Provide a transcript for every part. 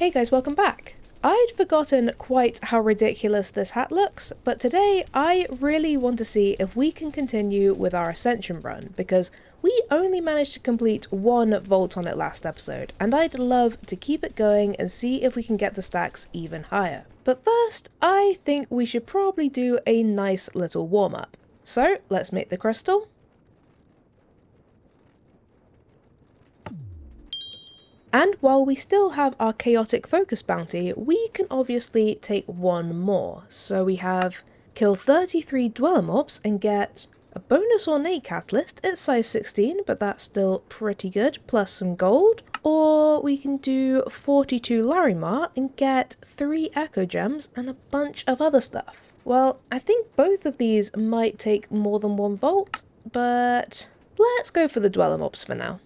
Hey guys, welcome back! I'd forgotten quite how ridiculous this hat looks, but today I really want to see if we can continue with our Ascension run, because we only managed to complete one vault on it last episode, and I'd love to keep it going and see if we can get the stacks even higher. But first, I think we should probably do a nice little warm-up. So, let's make the crystal. And while we still have our chaotic focus bounty, we can obviously take one more. So we have kill 33 dweller mobs and get a bonus ornate catalyst. It's size 16, but that's still pretty good, plus some gold. Or we can do 42 Larimar and get 3 echo gems and a bunch of other stuff. Well, I think both of these might take more than one vault, but let's go for the dweller mobs for now.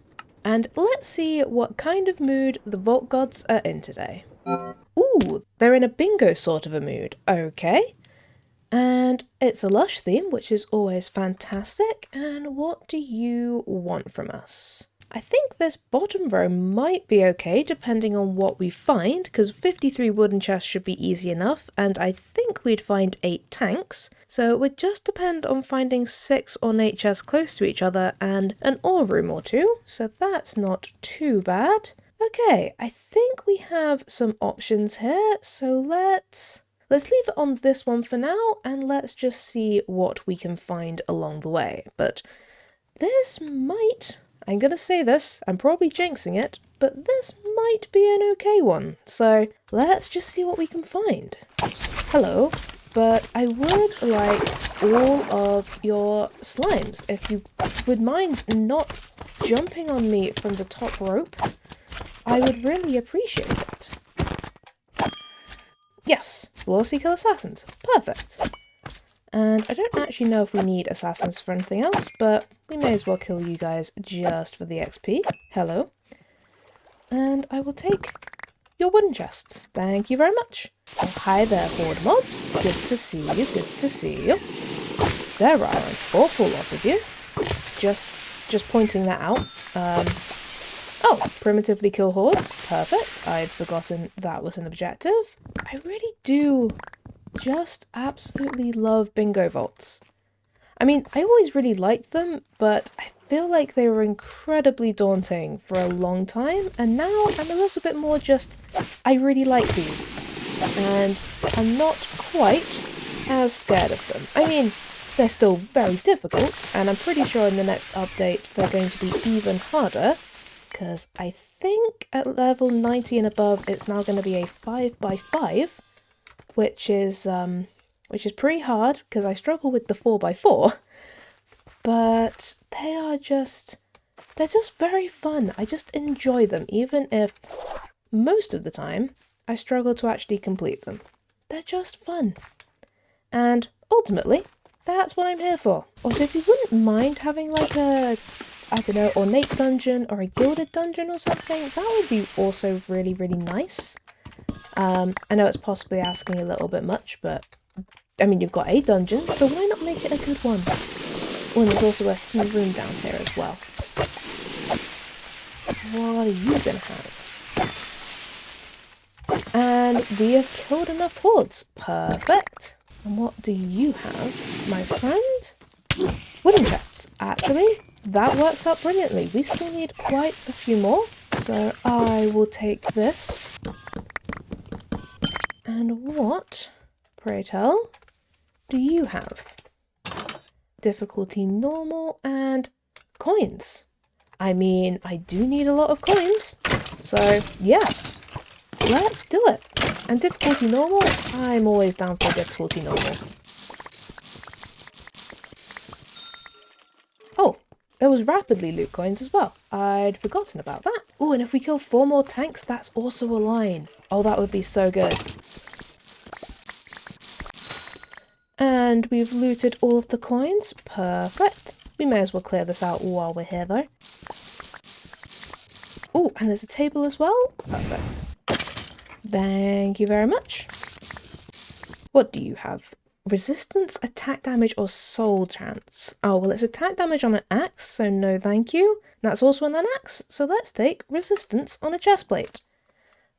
And let's see what kind of mood the Vault Gods are in today. Ooh, they're in a bingo sort of a mood. Okay. And it's a lush theme, which is always fantastic. And what do you want from us? I think this bottom row might be okay, depending on what we find, because 53 wooden chests should be easy enough, and I think we'd find 8 tanks. So it would just depend on finding 6 ornate chests close to each other and an ore room or 2, so that's not too bad. Okay, I think we have some options here, so let's leave it on this one for now, and let's just see what we can find along the way. But this might... I'm gonna say this, I'm probably jinxing it, but this might be an okay one, so let's just see what we can find. Hello, but I would like all of your slimes. If you would mind not jumping on me from the top rope, I would really appreciate it. Yes, Glossy Kill Assassins, perfect. And I don't actually know if we need assassins for anything else, but we may as well kill you guys just for the XP. Hello. And I will take your wooden chests. Thank you very much. Oh, hi there, horde mobs. Good to see you, good to see you. There are an awful lot of you. Just pointing that out. Oh, primitively kill hordes. Perfect. I'd forgotten that was an objective. I really do just absolutely love bingo vaults. I mean, I always really liked them, but I feel like they were incredibly daunting for a long time, and now I'm a little bit more just, I really like these, and I'm not quite as scared of them. I mean, they're still very difficult, and I'm pretty sure in the next update they're going to be even harder, because I think at level 90 and above it's now going to be a 5x5, which is pretty hard because I struggle with the 4x4, but they're just very fun. I just enjoy them, even if most of the time I struggle to actually complete them. They're just fun. And ultimately, that's what I'm here for. Also, if you wouldn't mind having like a, I don't know, ornate dungeon or a gilded dungeon or something, that would be also really, really nice. I know it's possibly asking a little bit much, but I mean, you've got a dungeon, so why not make it a good one? Oh, and there's also a hidden room down here as well. What are you gonna have? And we have killed enough hordes. Perfect. And what do you have, my friend? Wooden chests. Actually, that works out brilliantly. We still need quite a few more, so I will take this. And what, pray tell, do you have? Difficulty normal and coins. I mean, I do need a lot of coins. So, yeah, let's do it. And difficulty normal, I'm always down for difficulty normal. Oh, there was rapidly loot coins as well. I'd forgotten about that. Oh, and if we kill 4 more tanks, that's also a line. Oh, that would be so good. And we've looted all of the coins. Perfect. We may as well clear this out while we're here, though. Oh, and there's a table as well. Perfect. Thank you very much. What do you have? Resistance, attack damage, or soul chance? Oh, well, it's attack damage on an axe, so no thank you. That's also on an axe, so let's take resistance on a chestplate.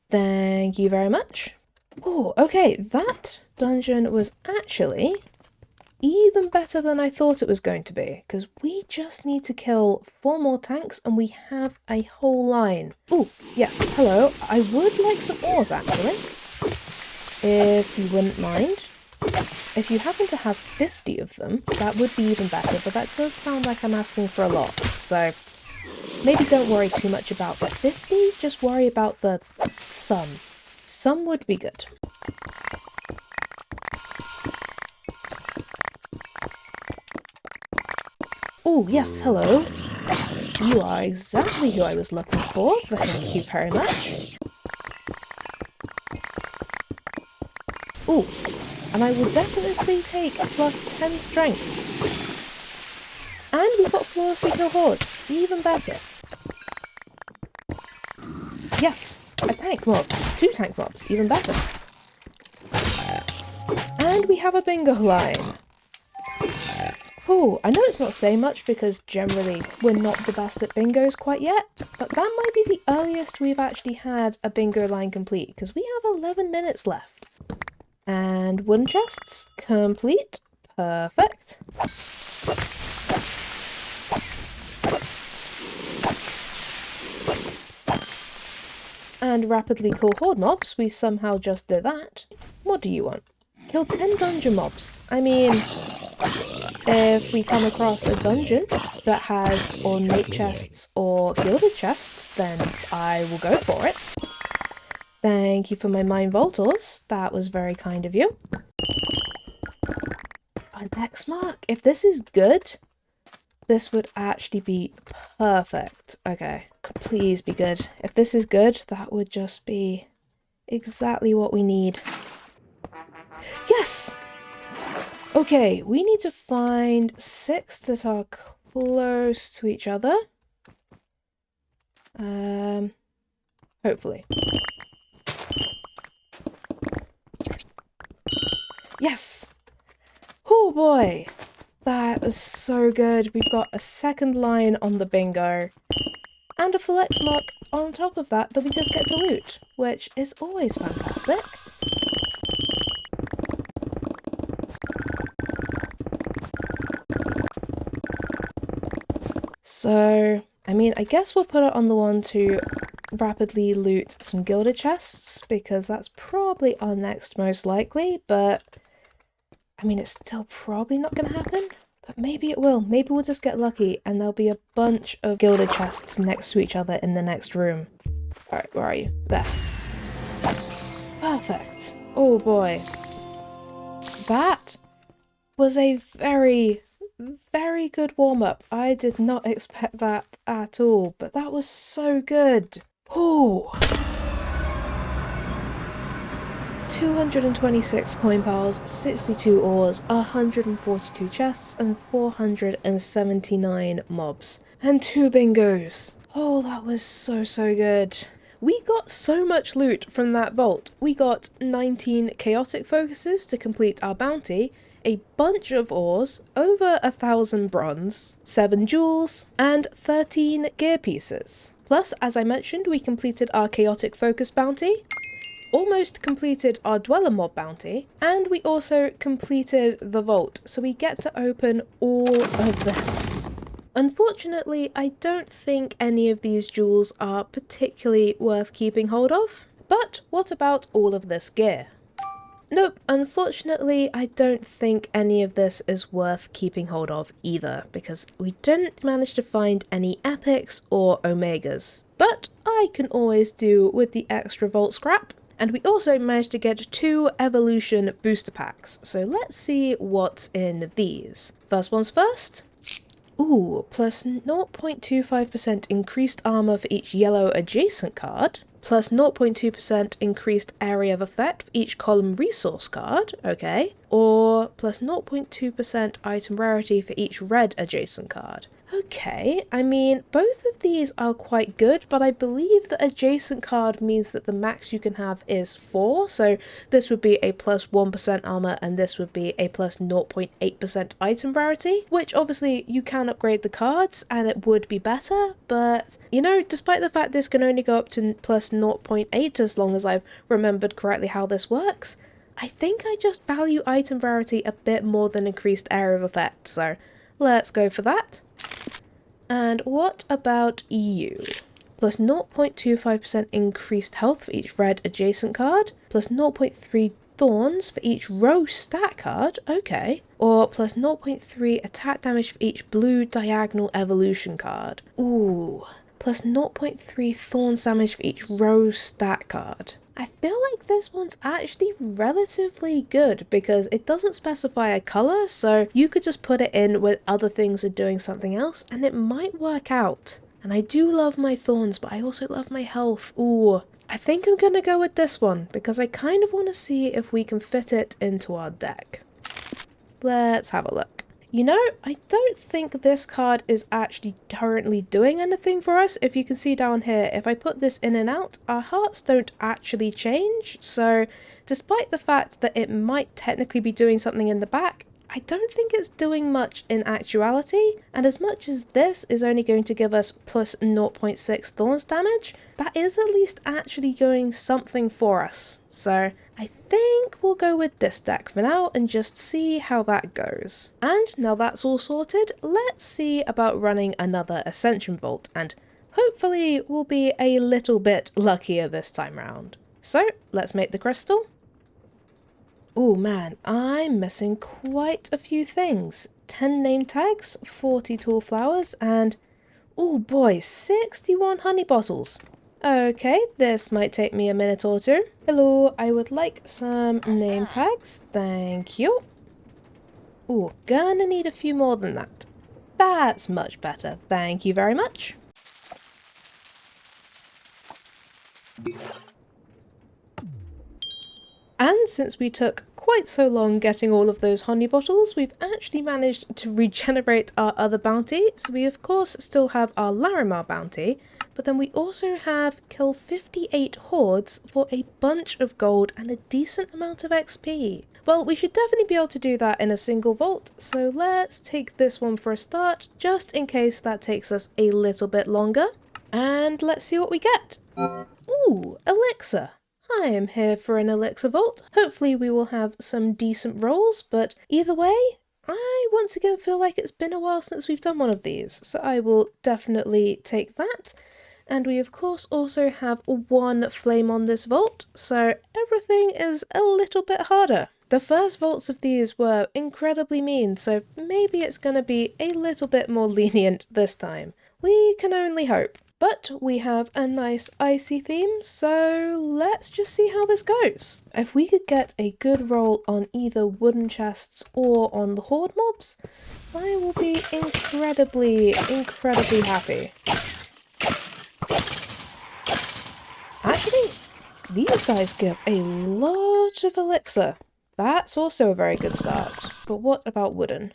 Thank you very much. Oh, okay, that dungeon was actually even better than I thought it was going to be, because we just need to kill 4 more tanks and we have a whole line. Oh, yes, hello. I would like some ores, actually, if you wouldn't mind. If you happen to have 50 of them, that would be even better, but that does sound like I'm asking for a lot, so maybe don't worry too much about the 50, just worry about the some. Some would be good. Oh, yes, hello. You are exactly who I was looking for. Thank you very much. Oh, and I will definitely take plus 10 strength. And we've got flawlessly kill hordes. Even better. Yes, a tank mob. 2 tank mobs. Even better. And we have a bingo line. Oh, I know it's not saying much because generally we're not the best at bingos quite yet, but that might be the earliest we've actually had a bingo line complete, because we have 11 minutes left. And wooden chests, complete. Perfect. And rapidly kill horde mobs, we somehow just did that. What do you want? Kill 10 dungeon mobs. I mean, if we come across a dungeon that has ornate chests or gilded chests, then I will go for it. Thank you for my mine voltors. That was very kind of you. An X mark. If this is good, this would actually be perfect. Okay, please be good. If this is good, that would just be exactly what we need. Yes! Okay, we need to find 6 that are close to each other. Hopefully. Yes! Oh boy! That was so good. We've got a second line on the bingo. And a full X mark on top of that we just get to loot, which is always fantastic. So, I mean, I guess we'll put it on the one to rapidly loot some gilded chests, because that's probably our next most likely, but I mean, it's still probably not going to happen, but maybe it will. Maybe we'll just get lucky and there'll be a bunch of gilded chests next to each other in the next room. Alright, where are you? There. Perfect. Oh boy. That was a very, very good warm-up. I did not expect that at all, but that was so good. Oh. 226 coin piles, 62 ores, 142 chests, and 479 mobs. And 2 bingos. Oh, that was so good. We got so much loot from that vault. We got 19 chaotic focuses to complete our bounty, a bunch of ores, over 1,000 bronze, 7 jewels, and 13 gear pieces. Plus, as I mentioned, we completed our chaotic focus bounty, almost completed our dweller mob bounty, and we also completed the vault, so we get to open all of this. Unfortunately, I don't think any of these jewels are particularly worth keeping hold of, but what about all of this gear? Nope, unfortunately, I don't think any of this is worth keeping hold of either, because we didn't manage to find any epics or omegas. But I can always do with the extra vault scrap. And we also managed to get 2 evolution booster packs, so let's see what's in these. First one's first. Ooh, plus 0.25% increased armor for each yellow adjacent card, plus 0.2% increased area of effect for each column resource card, okay, or plus 0.2% item rarity for each red adjacent card. Okay, I mean, both of these are quite good, but I believe the adjacent card means that the max you can have is 4, so this would be a plus 1% armor, and this would be a plus 0.8% item rarity, which obviously you can upgrade the cards, and it would be better, but, you know, despite the fact this can only go up to plus 0.8 as long as I've remembered correctly how this works, I think I just value item rarity a bit more than increased area of effect, so let's go for that. And what about you? Plus 0.25% increased health for each red adjacent card, plus 0.3 thorns for each row stat card, okay, or plus 0.3 attack damage for each blue diagonal evolution card. Ooh, plus 0.3 thorns damage for each row stat card. I feel like this one's actually relatively good because it doesn't specify a colour, so you could just put it in when other things are doing something else and it might work out. And I do love my thorns, but I also love my health. Ooh, I think I'm gonna go with this one because I kind of want to see if we can fit it into our deck. Let's have a look. You know, I don't think this card is actually currently doing anything for us. If you can see down here, if I put this in and out, our hearts don't actually change. So despite the fact that it might technically be doing something in the back, I don't think it's doing much in actuality. And as much as this is only going to give us plus 0.6 thorns damage, that is at least actually doing something for us. So I think we'll go with this deck for now and just see how that goes. And now that's all sorted, let's see about running another Ascension Vault, and hopefully we'll be a little bit luckier this time round. So let's make the crystal. Oh man, I'm missing quite a few things. 10 name tags, 40 tall flowers, and oh boy, 61 honey bottles. Okay, this might take me a minute or two. Hello, I would like some name tags. Thank you. Ooh, gonna need a few more than that. That's much better. Thank you very much. And since we took quite so long getting all of those honey bottles, we've actually managed to regenerate our other bounty. So we of course still have our Larimar bounty, but then we also have kill 58 hordes for a bunch of gold and a decent amount of XP. Well, we should definitely be able to do that in a single vault, so let's take this one for a start, just in case that takes us a little bit longer. And let's see what we get. Ooh, elixir. I am here for an elixir vault. Hopefully we will have some decent rolls, but either way, I once again feel like it's been a while since we've done one of these, so I will definitely take that. And we of course also have one flame on this vault, so everything is a little bit harder. The first vaults of these were incredibly mean, so maybe it's going to be a little bit more lenient this time. We can only hope. But we have a nice icy theme, so let's just see how this goes. If we could get a good roll on either wooden chests or on the horde mobs, I will be incredibly happy. Actually, these guys give a lot of elixir. That's also a very good start. But what about wooden?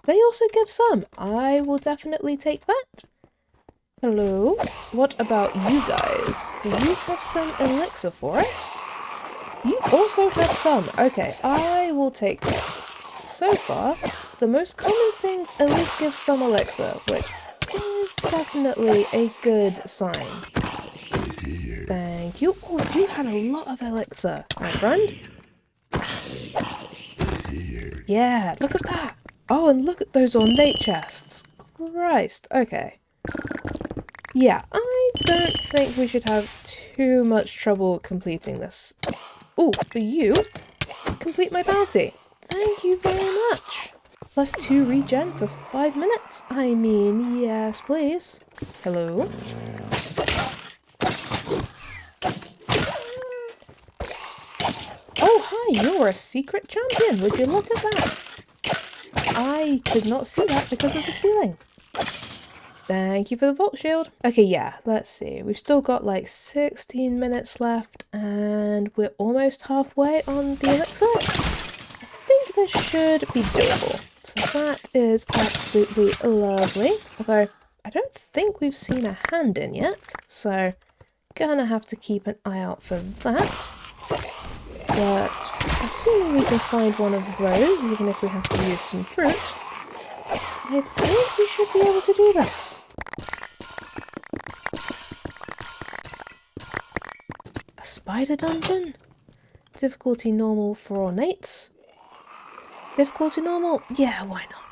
They also give some. I will definitely take that. Hello? What about you guys? Do you have some elixir for us? You also have some. Okay, I will take this. So far, the most common things at least give some elixir, which is definitely a good sign. Thank you. Oh, you had a lot of elixir, my friend. Yeah, look at that. Oh, and look at those ornate chests. Christ, okay. Yeah, I don't think we should have too much trouble completing this. Oh, for you, complete my bounty. Thank you very much. Plus 2 regen for 5 minutes. I mean, yes, please. Hello? Oh, hi, you're a secret champion. Would you look at that? I could not see that because of the ceiling. Thank you for the vault shield. Okay, yeah, let's see. We've still got like 16 minutes left and we're almost halfway on the elixir. I think this should be doable. So that is absolutely lovely. Although, I don't think we've seen a hand in yet, so gonna have to keep an eye out for that. But assuming we can find one of those, even if we have to use some fruit, I think we should be able to do this. A spider dungeon? Difficulty normal for ornates. Difficulty normal? Yeah, why not?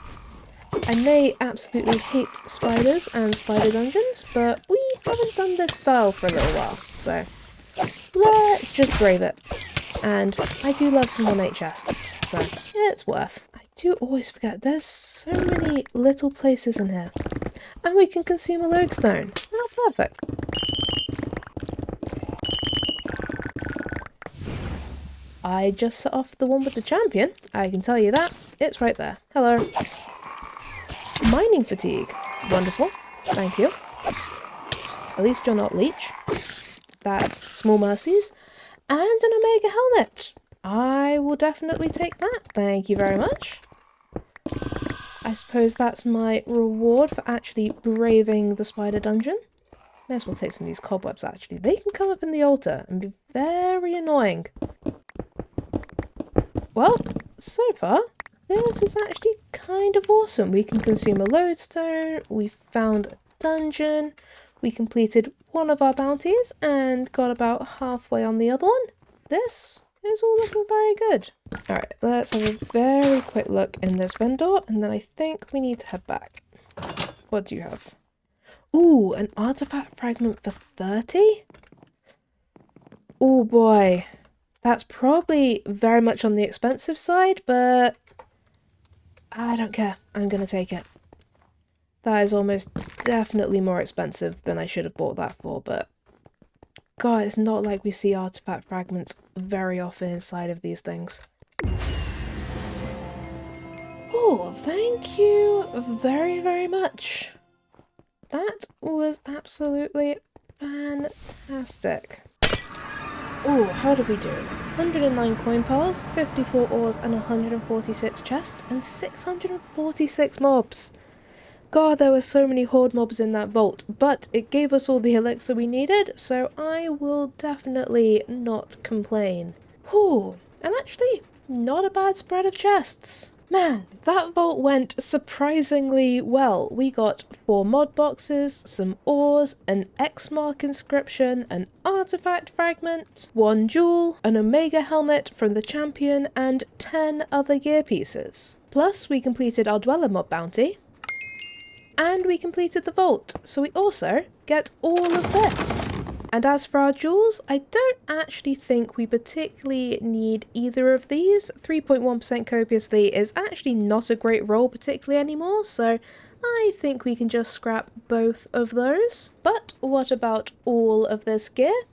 I may absolutely hate spiders and spider dungeons, but we haven't done this style for a little while, so let's just brave it. And I do love some ornate chests, so it's worth. I do always forget, there's so many little places in here. And we can consume a lodestone. Oh, perfect. I just set off the one with the champion, I can tell you that. It's right there. Hello. Mining fatigue. Wonderful. Thank you. At least you're not leech. That's small mercies. And an Omega helmet. I will definitely take that. Thank you very much. I suppose that's my reward for actually braving the spider dungeon. May as well take some of these cobwebs actually. They can come up in the altar and be very annoying. Well, so far, this is actually kind of awesome. We can consume a lodestone, we found a dungeon, we completed one of our bounties and got about halfway on the other one. This is all looking very good. Alright, let's have a very quick look in this vendor and then I think we need to head back. What do you have? Ooh, an artifact fragment for 30? Oh boy. That's probably very much on the expensive side, but I don't care. I'm going to take it. That is almost definitely more expensive than I should have bought that for, but God, it's not like we see artifact fragments very often inside of these things. Oh, thank you very, very much. That was absolutely fantastic. Oh, how did we do? 109 coin piles, 54 ores and 146 chests, and 646 mobs. God, there were so many horde mobs in that vault, but it gave us all the elixir we needed, so I will definitely not complain. Whew, and actually, not a bad spread of chests. Man, that vault went surprisingly well. We got 4 mod boxes, some ores, an X mark inscription, an artifact fragment, 1 jewel, an Omega helmet from the champion, and 10 other gear pieces. Plus, we completed our dweller mob bounty, and we completed the vault, so we also get all of this. And as for our jewels, I don't actually think we particularly need either of these. 3.1% copiously is actually not a great roll particularly anymore, so I think we can just scrap both of those. But what about all of this gear?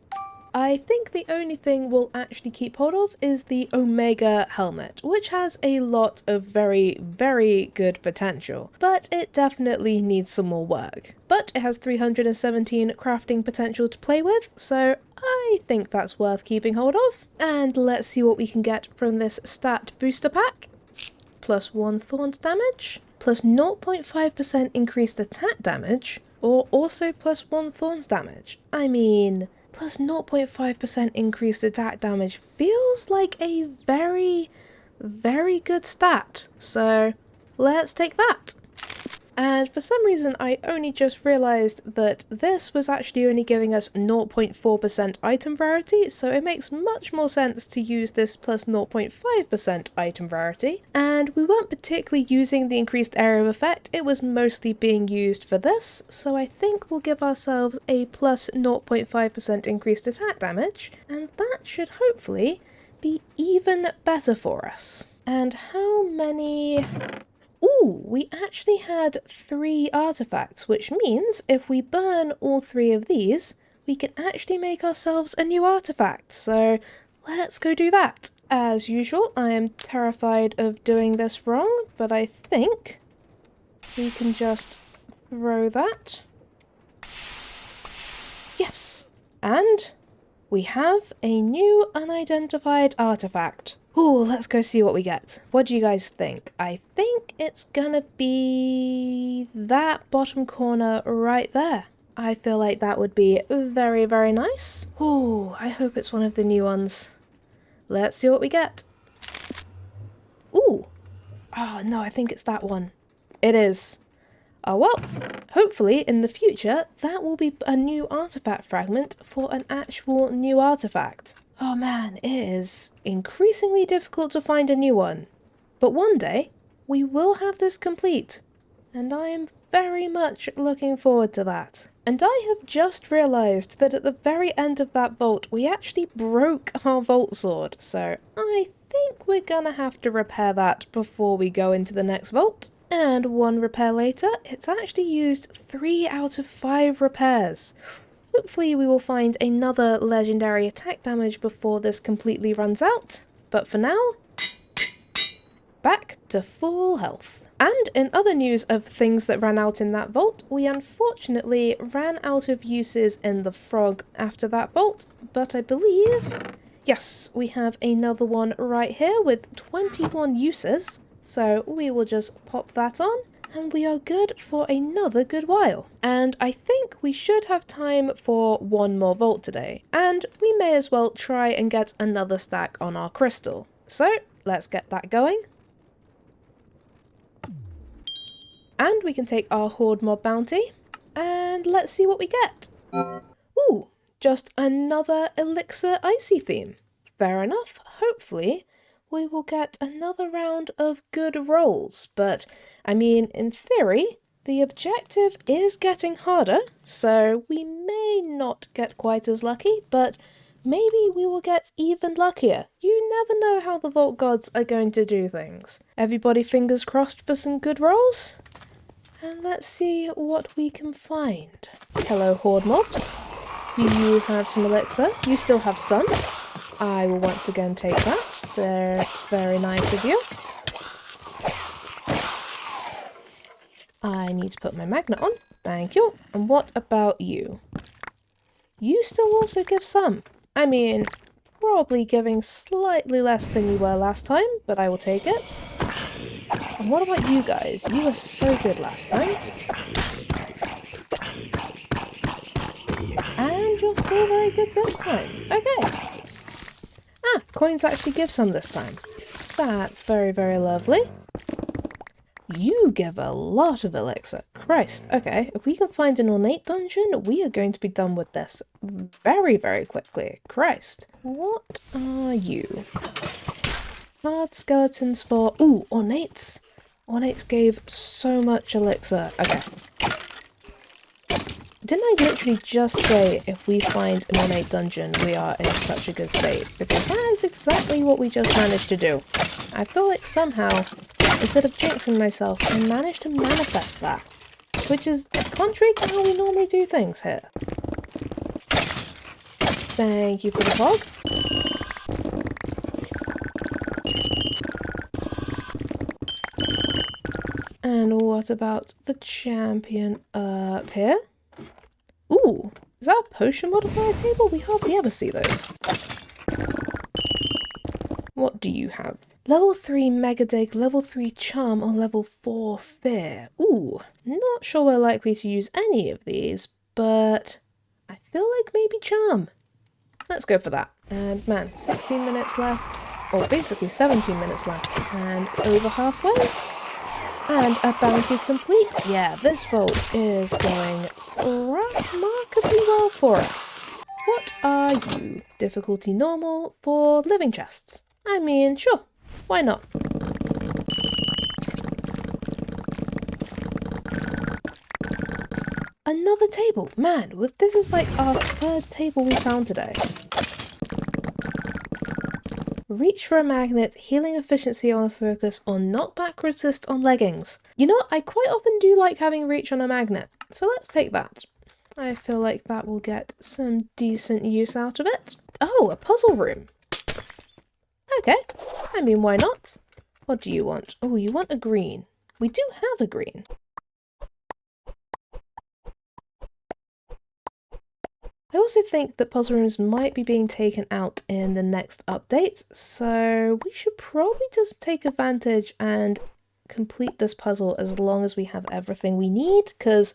I think the only thing we'll actually keep hold of is the Omega helmet, which has a lot of very, very good potential, but it definitely needs some more work. But it has 317 crafting potential to play with, so I think that's worth keeping hold of. And let's see what we can get from this stat booster pack. Plus 1 thorns damage, plus 0.5% increased attack damage, or also plus 1 thorns damage. I mean, plus 0.5% increased attack damage feels like a very, very good stat. So let's take that. And for some reason I only just realised that this was actually only giving us 0.4% item rarity, so it makes much more sense to use this plus 0.5% item rarity. And we weren't particularly using the increased area of effect, it was mostly being used for this, so I think we'll give ourselves a plus 0.5% increased attack damage, and that should hopefully be even better for us. And how many... Ooh, we actually had 3 artifacts, which means if we burn all 3 of these, we can actually make ourselves a new artifact. So let's go do that. As usual, I am terrified of doing this wrong, but I think we can just throw that. Yes! And we have a new unidentified artifact. Ooh, let's go see what we get. What do you guys think? I think it's gonna be that bottom corner right there. I feel like that would be very, very nice. Ooh, I hope it's one of the new ones. Let's see what we get. Ooh. Oh, no, I think it's that one. It is. Oh, well, hopefully in the future, that will be a new artifact fragment for an actual new artifact. Oh man, it is increasingly difficult to find a new one. But one day, we will have this complete. And I am very much looking forward to that. And I have just realised that at the very end of that vault, we actually broke our vault sword. So I think we're gonna have to repair that before we go into the next vault. And one repair later, it's actually used 3 out of 5 repairs. Hopefully we will find another legendary attack damage before this completely runs out. But for now, back to full health. And in other news of things that ran out in that vault, we unfortunately ran out of uses in the frog after that vault, but I believe, yes, we have another one right here with 21 uses. So we will just pop that on and we are good for another good while. And I think we should have time for one more vault today. And we may as well try and get another stack on our crystal. So let's get that going. And we can take our Horde Mob bounty and let's see what we get. Ooh, just another Elixir Icy theme. Fair enough, hopefully we will get another round of good rolls, but I mean, in theory, the objective is getting harder, so we may not get quite as lucky, but maybe we will get even luckier. You never know how the Vault Gods are going to do things. Everybody fingers crossed for some good rolls, and let's see what we can find. Hello, Horde Mobs. You have some elixir. You still have some. I will once again take that. That's very nice of you. I need to put my magnet on. Thank you. And what about you? You still also give some. I mean, probably giving slightly less than you were last time, but I will take it. And what about you guys? You were so good last time. And you're still very good this time. Okay. Ah, coins actually give some this time. That's very, very lovely. You give a lot of elixir. Christ, okay. If we can find an ornate dungeon, we are going to be done with this very, very quickly. Christ. What are you? Hard skeletons for... Ooh, ornates. Ornates gave so much elixir. Okay. Didn't I literally just say if we find an ornate dungeon, we are in such a good state? Because that is exactly what we just managed to do. I feel like somehow, instead of jinxing myself, I managed to manifest that. Which is contrary to how we normally do things here. Thank you for the fog. And what about the champion up here? Ooh, is that a potion modifier table? We hardly ever see those. What do you have? Level 3 Mega Dig, level 3 Charm, or level 4 Fear? Ooh, not sure we're likely to use any of these, but I feel like maybe Charm. Let's go for that. And man, 16 minutes left, or basically 17 minutes left, and over halfway. And a bounty complete. Yeah, this vault is going remarkably well for us. What are you? Difficulty normal for living chests. I mean, sure, why not? Another table. Man, this is like our 3rd table we found today. Reach for a magnet, healing efficiency on a focus, or knockback resist on leggings. You know what? I quite often do like having reach on a magnet, so let's take that. I feel like that will get some decent use out of it. Oh, a puzzle room. Okay, I mean, why not? What do you want? Oh, you want a green. We do have a green. I also think that puzzle rooms might be being taken out in the next update, so we should probably just take advantage and complete this puzzle as long as we have everything we need, because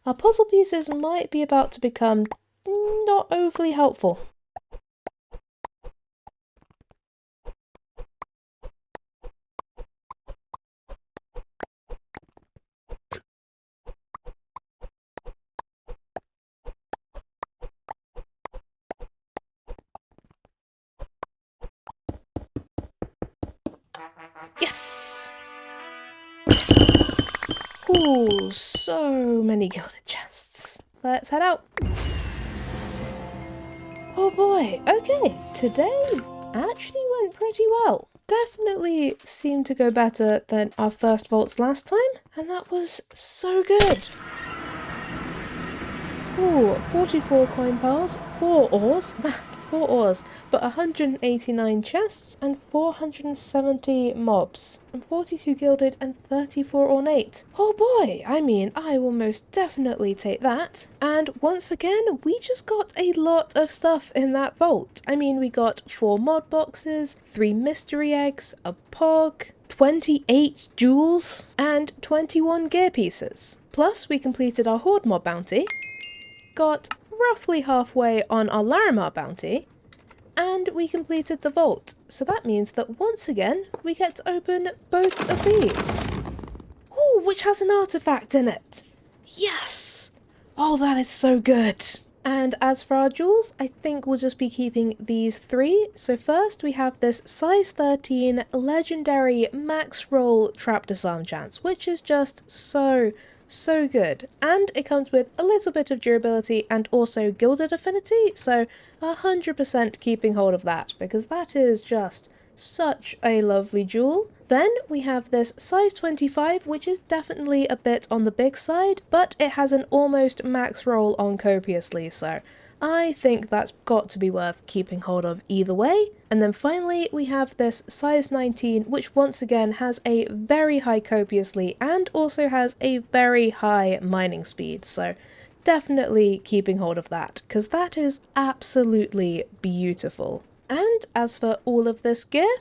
our puzzle pieces might be about to become not overly helpful. Yes! Ooh, so many gilded chests. Let's head out. Oh boy, okay, today actually went pretty well. Definitely seemed to go better than our first vaults last time, and that was so good. Ooh, 44 coin piles, 4 ores, man, 4 ores, but 189 chests and 470 mobs, and 42 gilded and 34 ornate. Oh boy, I mean, I will most definitely take that. And once again, we just got a lot of stuff in that vault. I mean, we got 4 mod boxes, 3 mystery eggs, a pog, 28 jewels, and 21 gear pieces. Plus, we completed our Horde mod bounty, got roughly halfway on our Larimar bounty, and we completed the vault. So that means that once again, we get to open both of these. Ooh, which has an artifact in it. Yes! Oh, that is so good. And as for our jewels, I think we'll just be keeping these 3. So first we have this size 13 legendary max roll trap disarm chance, which is just so good. And it comes with a little bit of durability and also gilded affinity, so 100% keeping hold of that, because that is just such a lovely jewel. Then we have this size 25, which is definitely a bit on the big side, but it has an almost max roll on copiously, so I think that's got to be worth keeping hold of either way. And then finally we have this size 19, which once again has a very high copiously and also has a very high mining speed, so definitely keeping hold of that, because that is absolutely beautiful. And as for all of this gear,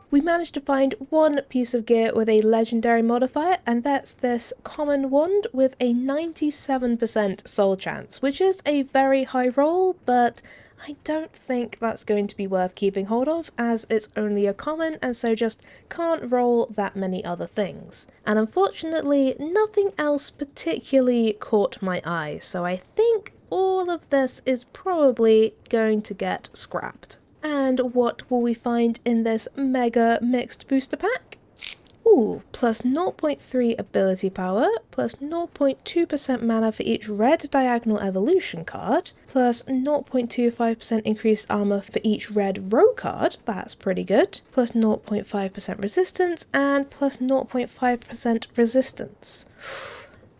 we managed to find one piece of gear with a legendary modifier, and that's this common wand with a 97% soul chance, which is a very high roll, but I don't think that's going to be worth keeping hold of, as it's only a common and so just can't roll that many other things. And unfortunately, nothing else particularly caught my eye, so I think all of this is probably going to get scrapped. And what will we find in this mega mixed booster pack? Ooh, plus 0.3 ability power, plus 0.2% mana for each red diagonal evolution card, plus 0.25% increased armor for each red row card, that's pretty good, plus 0.5% resistance, and plus 0.5% resistance.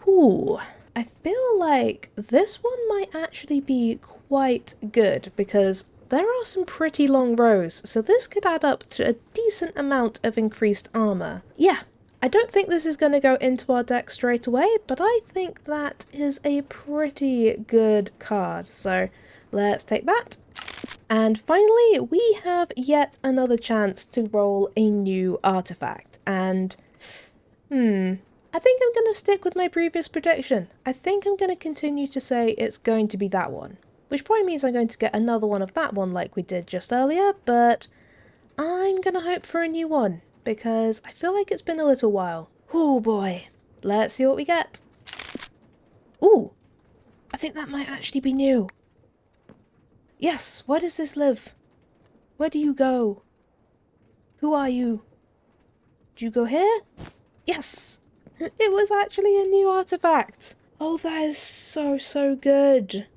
Ooh, I feel like this one might actually be quite good, because there are some pretty long rows, so this could add up to a decent amount of increased armor. Yeah, I don't think this is going to go into our deck straight away, but I think that is a pretty good card, so let's take that. And finally, we have yet another chance to roll a new artifact, and I think I'm going to stick with my previous prediction. I think I'm going to continue to say it's going to be that one, which probably means I'm going to get another one of that one like we did just earlier, but I'm gonna hope for a new one, because I feel like it's been a little while. Oh boy, let's see what we get. Ooh, I think that might actually be new. Yes, where does this live? Where do you go? Who are you? Do you go here? Yes! It was actually a new artifact! Oh, that is so good.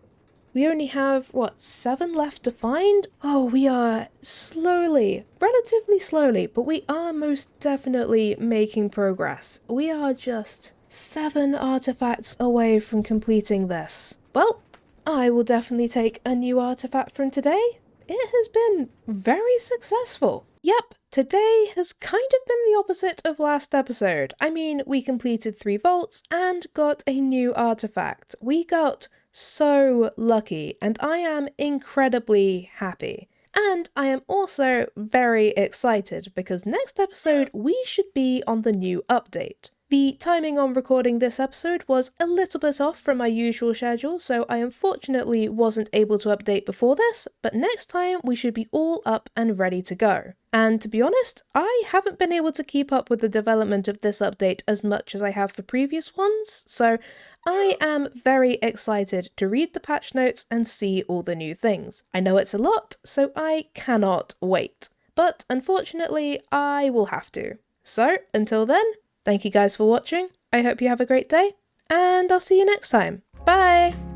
We only have, what, 7 left to find? Oh, we are slowly, relatively slowly, but we are most definitely making progress. We are just 7 artifacts away from completing this. Well, I will definitely take a new artifact from today. It has been very successful. Yep, today has kind of been the opposite of last episode. I mean, we completed 3 vaults and got a new artifact. We got so lucky, and I am incredibly happy. And I am also very excited because next episode we should be on the new update. The timing on recording this episode was a little bit off from my usual schedule, so I unfortunately wasn't able to update before this, but next time we should be all up and ready to go. And to be honest, I haven't been able to keep up with the development of this update as much as I have for previous ones, so I am very excited to read the patch notes and see all the new things. I know it's a lot, so I cannot wait. But unfortunately, I will have to. So, until then, thank you guys for watching, I hope you have a great day, and I'll see you next time. Bye!